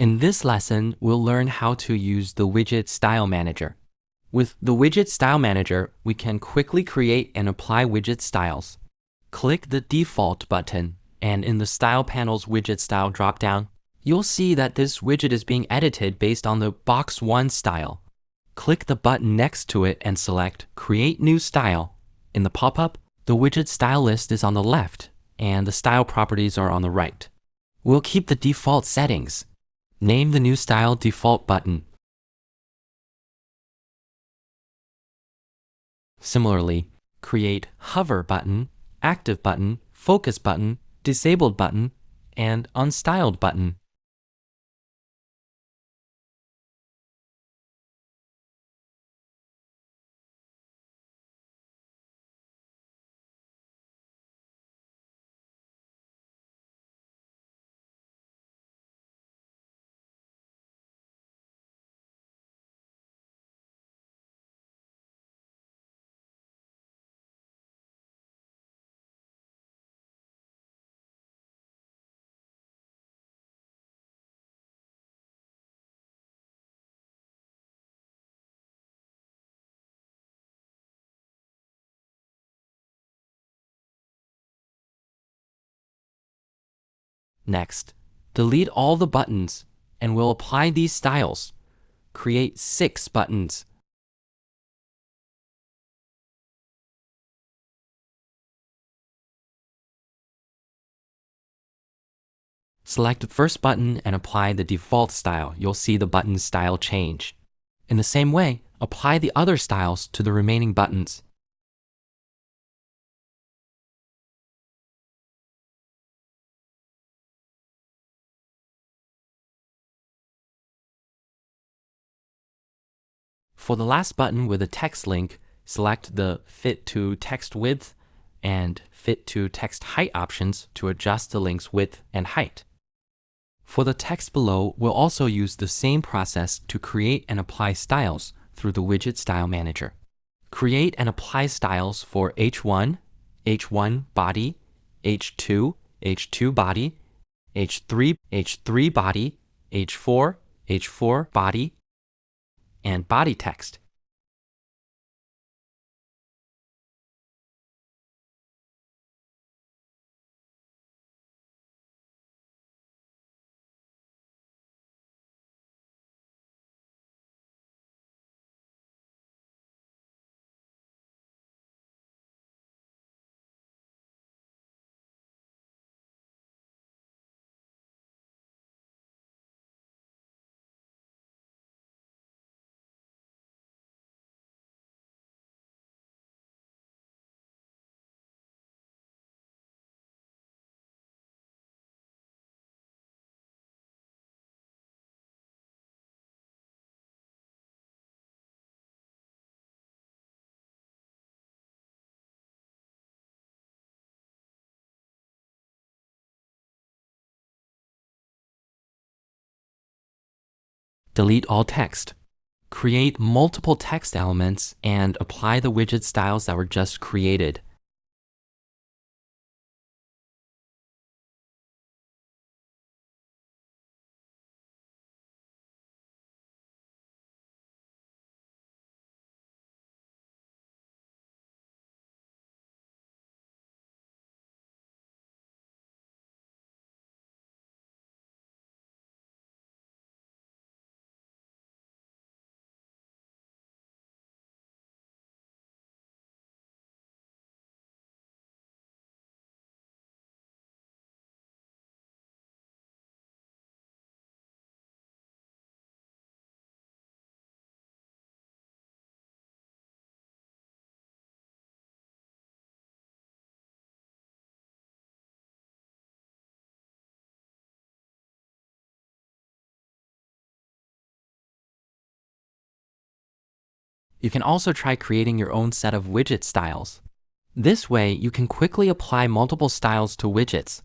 In this lesson, we'll learn how to use the Widget Style Manager. With the Widget Style Manager, we can quickly create and apply widget styles. Click the Default button, and in the Style panel's Widget Style dropdown, you'll see that this widget is being edited based on the Box 1 style. Click the button next to it and select Create New Style. In the pop-up, the widget style list is on the left, and the style properties are on the right. We'll keep the default settings. Name the new style Default button. Similarly, create Hover button, Active button, Focus button, Disabled button, and Unstyled button. Next, delete all the buttons, and we'll apply these styles. Create 6 buttons. Select the first button and apply the default style. You'll see the button style change. In the same way, apply the other styles to the remaining buttons. For the last button with a text link, select the Fit to Text Width and Fit to Text Height options to adjust the link's width and height. For the text below, we'll also use the same process to create and apply styles through the Widget Style Manager. Create and apply styles for H1, H1 body, H2, H2 body, H3, H3 body, H4, H4 body, and body text. Delete all text. Create multiple text elements and apply the widget styles that were just created. You can also try creating your own set of widget styles. This way, you can quickly apply multiple styles to widgets